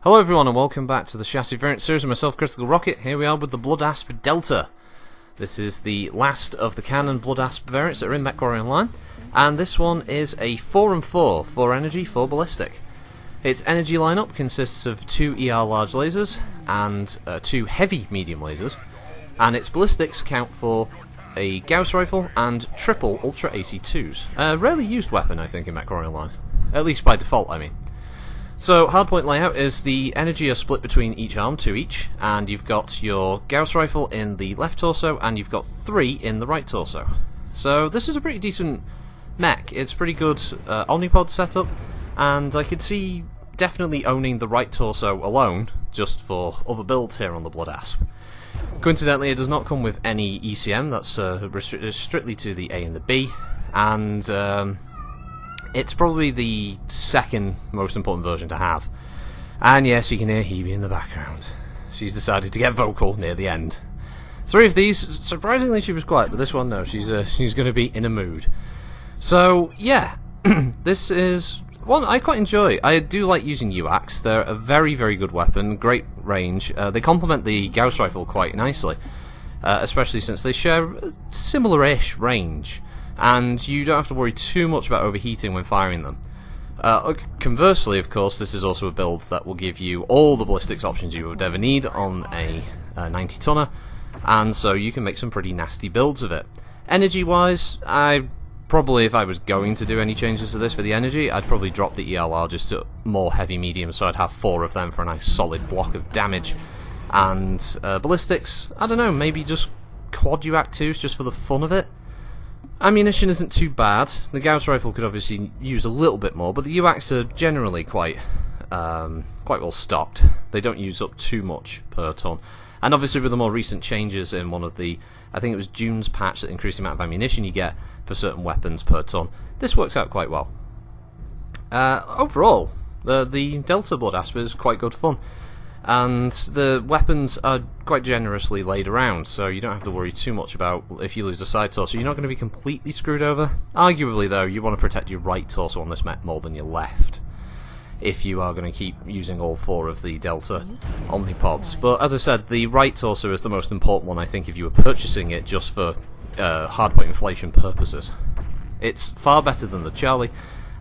Hello everyone and welcome back to the chassis variant series of myself, Critical Rocket. Here we are with the Blood Asp Delta. This is the last of the canon Blood Asp variants that are in MechWarrior Online, and this one is a 4 and 4, 4 energy, 4 ballistic. Its energy lineup consists of 2 ER large lasers and 2 heavy medium lasers, and its ballistics account for a Gauss rifle and triple Ultra AC2s. A rarely used weapon, I think, in MechWarrior Online. At least by default, I mean. So, hardpoint layout is the energy are split between each arm, 2 each, and you've got your Gauss rifle in the left torso, and you've got 3 in the right torso. So, this is a pretty decent mech. It's pretty good omnipod setup, and I could see definitely owning the right torso alone, just for other builds here on the Blood Asp. Coincidentally, it does not come with any ECM, that's restricted strictly to the A and the B, and it's probably the second most important version to have. And yes, you can hear Hebe in the background. She's decided to get vocal near the end. 3 of these, surprisingly she was quiet, but this one, no, she's going to be in a mood. So, yeah, this is one I quite enjoy. I do like using UACs. They're a very, very good weapon, great range. They complement the Gauss rifle quite nicely, especially since they share a similar-ish range, and you don't have to worry too much about overheating when firing them. Conversely, of course, this is also a build that will give you all the ballistics options you would ever need on a 90-tonner, and so you can make some pretty nasty builds of it. Energy-wise, I probably, if I was going to do any changes to this for the energy, I'd probably drop the ER largest to more heavy-medium, so I'd have 4 of them for a nice solid block of damage. And ballistics, I don't know, maybe just quad UAC 2s just for the fun of it. Ammunition isn't too bad. The Gauss rifle could obviously use a little bit more, but the UACs are generally quite well stocked. They don't use up too much per ton. And obviously with the more recent changes in one of the, I think it was June's patch that increased the amount of ammunition you get for certain weapons per ton, this works out quite well. Overall, the Delta Blood Asp is quite good fun. And the weapons are quite generously laid around, so you don't have to worry too much about if you lose a side torso. You're not going to be completely screwed over. Arguably, though, you want to protect your right torso on this mech more than your left, if you are going to keep using all 4 of the Delta omnipods. But as I said, the right torso is the most important one, I think, if you were purchasing it just for hardpoint inflation purposes. It's far better than the Charlie,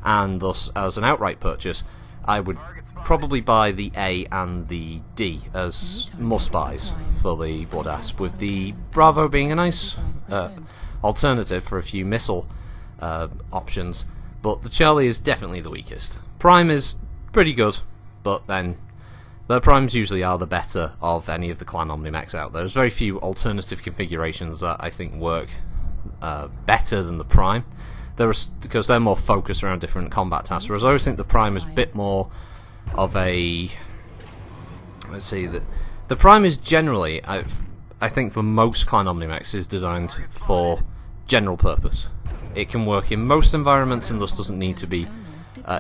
and thus, as an outright purchase, I would probably buy the A and the D as must-buys for the Blood Asp, with the Bravo being a nice alternative for a few missile options, but the Charlie is definitely the weakest. Prime is pretty good, but then the Primes usually are the better of any of the clan Omnimechs out there. There's very few alternative configurations that I think work better than the Prime, because they're more focused around different combat tasks, whereas I always think the Prime is a bit more of a, let's see, the Prime is generally, I think for most clan Omnimechs, is designed for general purpose. It can work in most environments and thus doesn't need to be,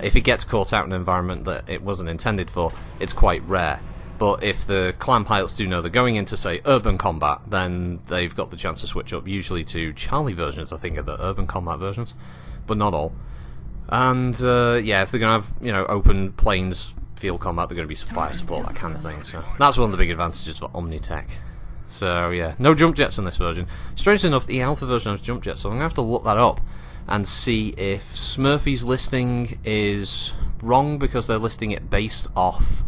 if it gets caught out in an environment that it wasn't intended for, it's quite rare. But if the clan pilots do know they're going into, say, urban combat, then they've got the chance to switch up, usually to Charlie versions, I think, are the urban combat versions, but not all. And yeah, if they're going to have, you know, open plains field combat, they're going to be fire support, that kind of thing. So that's one of the big advantages for Omnitech. So yeah, no jump jets in this version. Strangely enough, the alpha version has jump jets, so I'm going to have to look that up and see if Smurfy's listing is wrong because they're listing it based off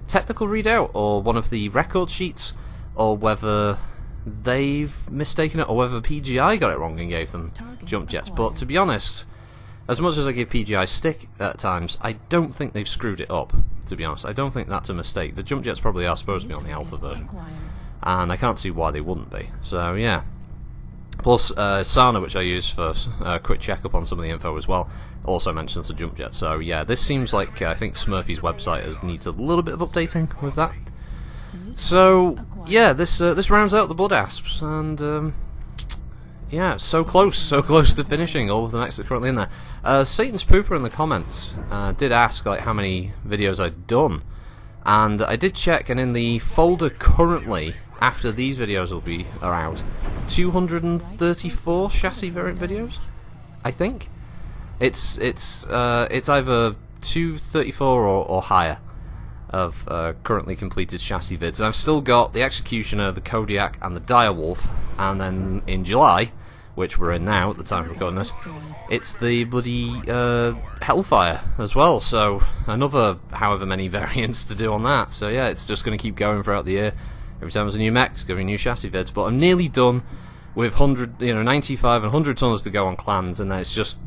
technical readout or one of the record sheets, or whether they've mistaken it, or whether PGI got it wrong and gave them jump jets. But to be honest, as much as I give PGI stick at times, I don't think they've screwed it up, to be honest. I don't think that's a mistake. The jump jets probably are supposed to be on the alpha version, and I can't see why they wouldn't be. So yeah. Plus, Sana, which I use for a quick checkup on some of the info as well, also mentions the jump jet. So yeah, this seems like, I think Smurfy's website needs a little bit of updating with that. So yeah, this rounds out the Blood Asps, and yeah, so close to finishing all of the mechs that are currently in there. Satan's Pooper in the comments did ask like how many videos I'd done, and I did check, and in the folder currently, after these videos are out, 234 chassis variant videos, I think. It's either 234 or higher. currently completed chassis vids. And I've still got the Executioner, the Kodiak, and the Direwolf. And then in July, which we're in now at the time of recording this, it's the bloody Hellfire as well. So another however many variants to do on that. So yeah, it's just going to keep going throughout the year. Every time there's a new mech, it's going to be new chassis vids. But I'm nearly done with 95 and 100 tons to go on clans, and then it's just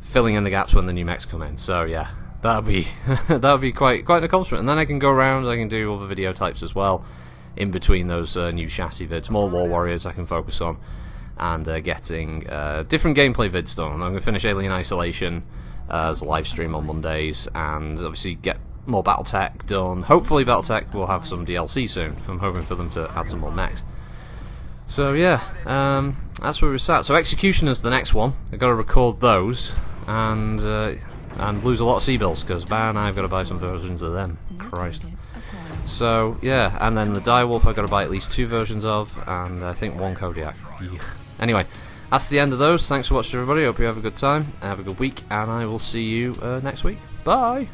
filling in the gaps when the new mechs come in. So yeah, that'll be that'll be quite an accomplishment. And then I can go around, I can do other video types as well in between those new chassis vids. More War Warriors I can focus on, and getting different gameplay vids done. I'm going to finish Alien Isolation as a live stream on Mondays, and obviously get more Battletech done. Hopefully Battletech will have some DLC soon. I'm hoping for them to add some more mechs. So yeah, that's where we're sat. So Executioner's the next one. I've got to record those and lose a lot of C-bills, because man, I've got to buy some versions of them. Christ. So yeah, and then the Direwolf I've got to buy at least 2 versions of, and I think 1 Kodiak. Yeah. Anyway, that's the end of those. Thanks for watching, everybody. Hope you have a good time, have a good week, and I will see you next week. Bye!